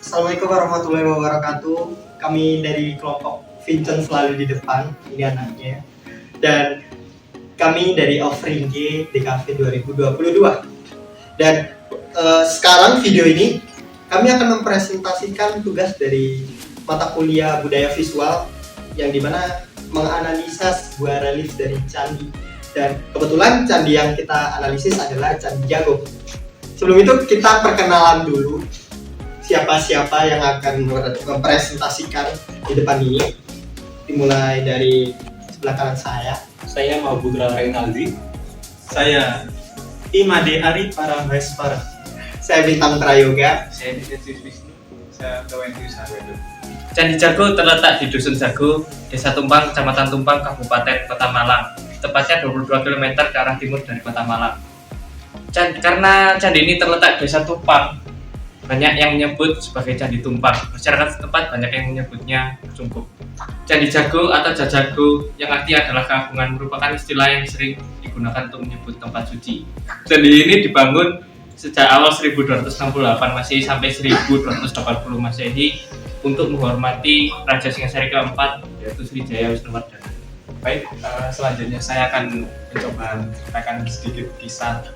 Assalamualaikum warahmatullahi wabarakatuh. Kami dari kelompok Vincent selalu di depan, ini anaknya. Dan kami dari Offering G DKV 2022. Dan sekarang video ini kami akan mempresentasikan tugas dari mata kuliah budaya visual yang dimana menganalisa sebuah relief dari candi. Dan kebetulan candi yang kita analisis adalah Candi Jago. Sebelum itu kita perkenalan dulu siapa-siapa yang akan mempresentasikan di depan ini. Dimulai dari sebelah kanan saya. Saya Mahaputra Reynaldi. Saya Imade Ari Parameswara. Saya Bintang Prayoga. Saya Ditesis Wisnu. Saya Kawendu Sarwedo. Candi Jago terletak di Dusun Jago, Desa Tumpang, Kecamatan Tumpang, Kabupaten Kota Malang. Tepatnya 22 km ke arah timur dari Kota Malang. Karena candi ini terletak di Desa Tumpang, banyak yang menyebut sebagai Candi Tumpang. Masyarakat setempat banyak yang menyebutnya Sungkup. Candi Jago atau Jajago yang artinya adalah keagungan merupakan istilah yang sering digunakan untuk menyebut tempat suci. Candi ini dibangun sejak awal 1268 Masehi sampai 1280 Masehi untuk menghormati Raja Singasari keempat, yaitu Srijaya Wisnuwardana. Baik, selanjutnya saya akan mencoba menceritakan sedikit kisah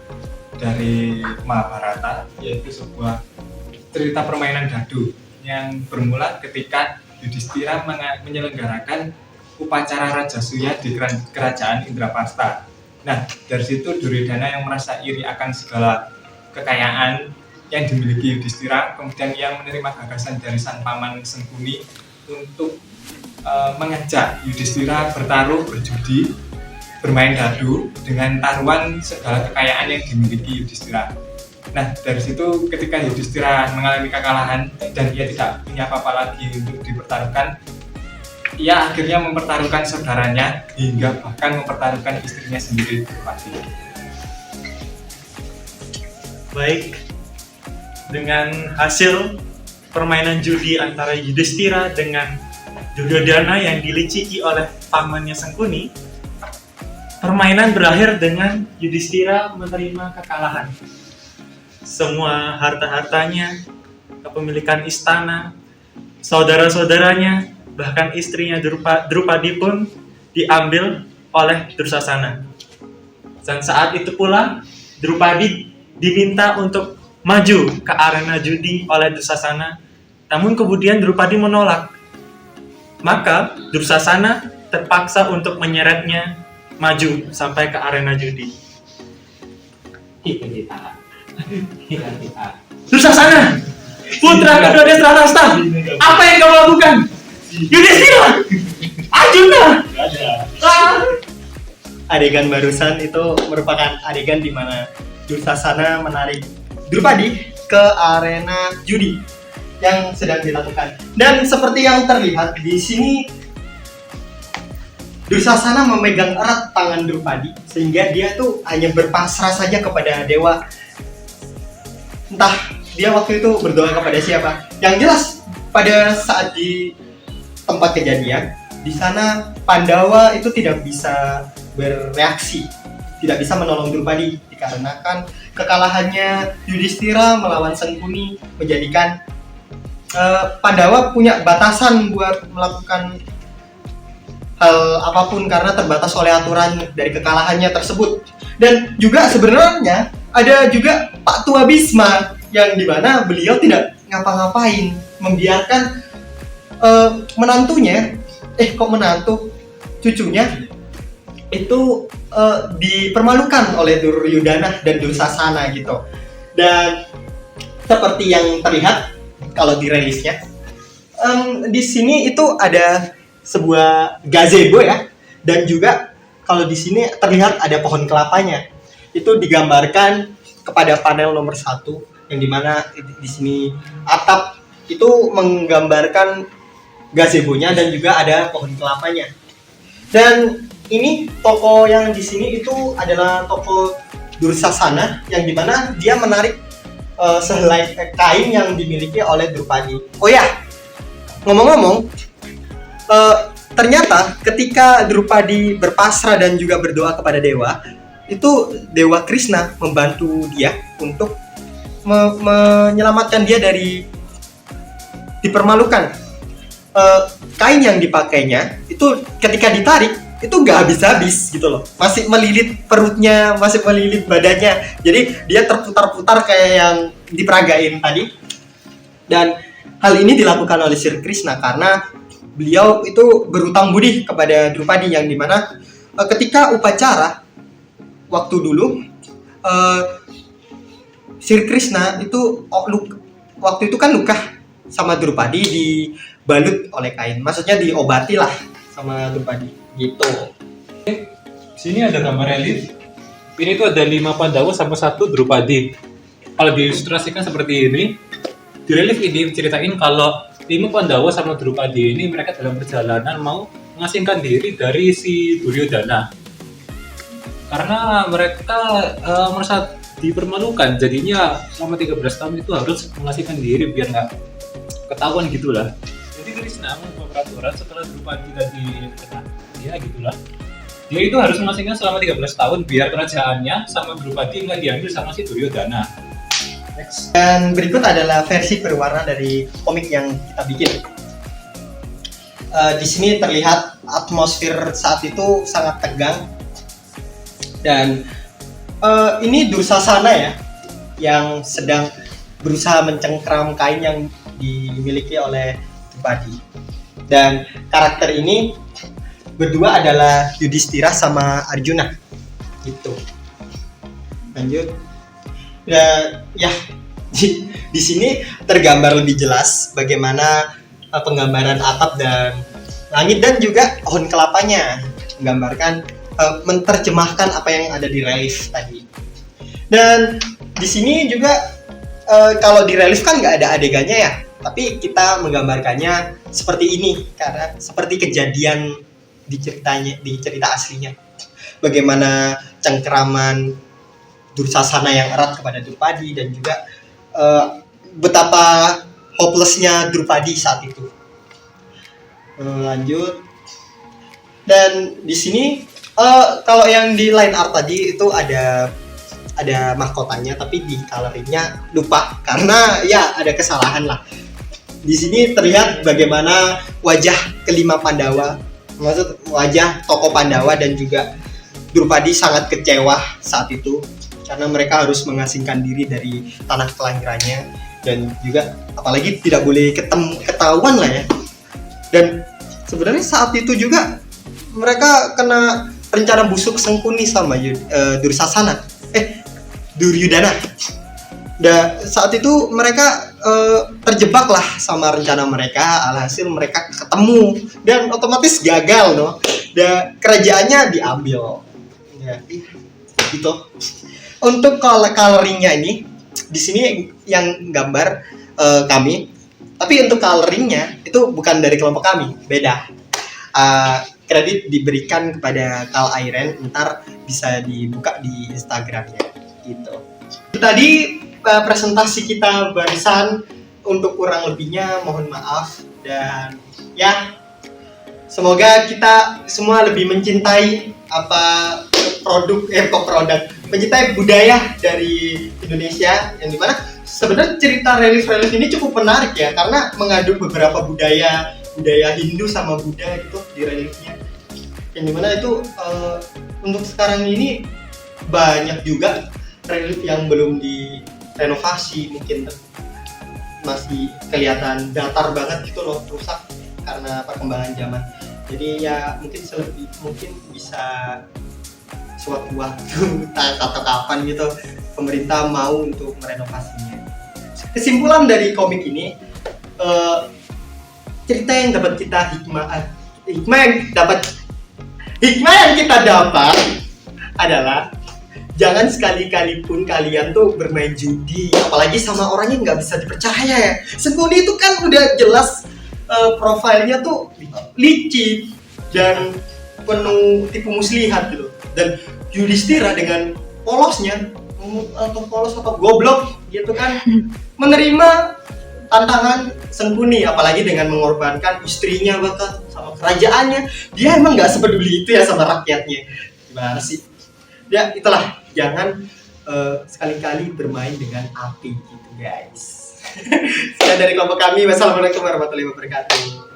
dari Mahabharata, yaitu sebuah cerita permainan dadu yang bermula ketika Yudhistira menyelenggarakan upacara Rajasuya di kerajaan Indrapasta. Nah, dari situ Duryodhana yang merasa iri akan segala kekayaan yang dimiliki Yudhistira, kemudian ia menerima gagasan dari sang paman Sengkuni untuk mengajak Yudhistira bertaruh, berjudi, bermain dadu dengan taruhan segala kekayaan yang dimiliki Yudhistira. Nah, dari situ ketika Yudhistira mengalami kekalahan dan ia tidak punya apa-apa lagi untuk dipertaruhkan, ia akhirnya mempertaruhkan saudaranya hingga bahkan mempertaruhkan istrinya sendiri, Drupadi. Baik, dengan hasil permainan judi antara Yudhistira dengan Duryodhana yang diliciki oleh pamannya Sengkuni, permainan berakhir dengan Yudhistira menerima kekalahan. Semua harta-hartanya, kepemilikan istana, saudara-saudaranya, bahkan istrinya Drupadi pun diambil oleh Dursasana. Dan saat itu pula Drupadi diminta untuk maju ke arena judi oleh Dursasana, namun kemudian Drupadi menolak. Maka Dursasana terpaksa untuk menyeretnya maju sampai ke arena judi. Dursasana, putra kedua Dhestharashtra, apa yang kamu lakukan? Yudhistira, Arjuna. Adegan barusan itu merupakan adegan di mana Dursasana menarik Drupadi ke arena judi yang sedang dilakukan. Dan seperti yang terlihat di sini, Dursasana memegang erat tangan Drupadi sehingga dia tuh hanya berpasrah saja kepada dewa. Entah dia waktu itu berdoa kepada siapa. Yang jelas pada saat di tempat kejadian, di sana Pandawa itu tidak bisa bereaksi, tidak bisa menolong Drupadi dikarenakan kekalahannya Yudhistira melawan Sengkuni menjadikan Pandawa punya batasan buat melakukan hal apapun karena terbatas oleh aturan dari kekalahannya tersebut. Dan juga sebenarnya ada juga Pak Tua Bhisma yang dimana beliau tidak ngapa-ngapain, membiarkan cucunya itu dipermalukan oleh Duryodhana dan Dursasana gitu. Dan seperti yang terlihat kalau di rilisnya, di sini itu ada sebuah gazebo ya, dan juga kalau di sini terlihat ada pohon kelapanya. Itu digambarkan kepada panel nomor 1 yang dimana di sini atap itu menggambarkan gazebonya dan juga ada pohon kelapanya. Dan ini toko yang di sini itu adalah toko Dursasana yang dimana dia menarik sehelai kain yang dimiliki oleh Drupadi. Oh ya, ngomong-ngomong, ternyata ketika Drupadi berpasrah dan juga berdoa kepada dewa, itu Dewa Krishna membantu dia untuk menyelamatkan dia dari dipermalukan. Kain yang dipakainya itu ketika ditarik itu nggak habis-habis gitu loh, masih melilit perutnya, masih melilit badannya, jadi dia terputar-putar kayak yang diperagain tadi. Dan hal ini dilakukan oleh Sri Krishna karena beliau itu berutang budi kepada Drupadi, yang dimana ketika upacara waktu dulu Sri Krishna itu waktu itu kan luka sama Drupadi, dibalut oleh kain, maksudnya diobati lah sama Drupadi gitu. Sini ada gambar relief. Ini tuh ada 5 Pandawa sama 1 Drupadi. Kalau diilustrasikan seperti ini, di relief ini ceritain kalau 5 Pandawa sama Drupadi ini mereka dalam perjalanan mau mengasingkan diri dari si Duryodhana. Karena mereka merasa dipermalukan, jadinya selama 13 tahun itu harus mengasingkan diri biar nggak ketahuan gitulah. Jadi Krishna membuat peraturan setelah Drupadi tadi kena ya gitulah. Dia itu harus mengasingkan selama 13 tahun biar kerajaannya sama Drupadi nggak diambil sama si Duryodhana. Next. Dan berikut adalah versi berwarna dari komik yang kita bikin. Di sini terlihat atmosfer saat itu sangat tegang, dan ini Dursasana ya, yang sedang berusaha mencengkram kain yang dimiliki oleh Drupadi. Dan karakter ini berdua adalah Yudhishthira sama Arjuna gitu. Lanjut. Dan ya di sini tergambar lebih jelas bagaimana penggambaran atap dan langit dan juga pohon kelapanya, menggambarkan menerjemahkan apa yang ada di relief tadi. Dan di sini juga kalau di relief kan nggak ada adegannya ya, tapi kita menggambarkannya seperti ini karena seperti kejadian di cerita aslinya. Bagaimana cengkeraman Dursasana yang erat kepada Drupadi, dan juga betapa hopelessnya Drupadi saat itu. Lanjut. Dan di sini kalau yang di line art tadi itu ada mahkotanya, tapi di coloringnya lupa karena ya ada kesalahan lah. Di sini terlihat bagaimana wajah kelima Pandawa, maksud wajah tokoh Pandawa dan juga Drupadi sangat kecewa saat itu karena mereka harus mengasingkan diri dari tanah kelahirannya, dan juga apalagi tidak boleh ketahuan lah ya. Dan sebenarnya saat itu juga mereka kena rencana busuk Sengkuni sama Duryodhana. Dan saat itu mereka terjebak lah sama rencana mereka, alhasil mereka ketemu dan otomatis gagal no. Dan kerajaannya diambil. Ya, gitu. Untuk coloringnya ini di sini yang gambar kami, tapi untuk coloringnya itu bukan dari kelompok kami, beda. Kredit diberikan kepada Kal Airen, ntar bisa dibuka di Instagramnya gitu. Tadi presentasi kita barusan, untuk kurang lebihnya mohon maaf, dan ya semoga kita semua lebih mencintai mencintai budaya dari Indonesia, yang dimana sebenarnya cerita relief ini cukup menarik ya, karena mengadu beberapa budaya Hindu sama Buddha gitu di reliefnya, yang dimana itu untuk sekarang ini banyak juga relief yang belum direnovasi, mungkin masih kelihatan datar banget gitu loh, rusak karena perkembangan zaman. Jadi ya mungkin bisa suatu waktu atau kapan gitu pemerintah mau untuk merenovasinya. Kesimpulan dari komik ini, cerita yang dapat kita hikmah yang kita dapat adalah jangan sekali-kali pun kalian tuh bermain judi, apalagi sama orang yang nggak bisa dipercaya ya. Sengkuni itu kan udah jelas profilnya tuh licik dan penuh tipu muslihat gitu. Dan Yudhishthira dengan polosnya atau goblok gitu kan menerima tantangan Sengkuni, apalagi dengan mengorbankan istrinya bahkan sama kerajaannya. Dia emang nggak sepeduli itu ya sama rakyatnya. Gimana sih? Ya itulah, jangan sekali-kali bermain dengan api gitu guys. Sekian dari kelompok kami. Wassalamualaikum warahmatullahi wabarakatuh.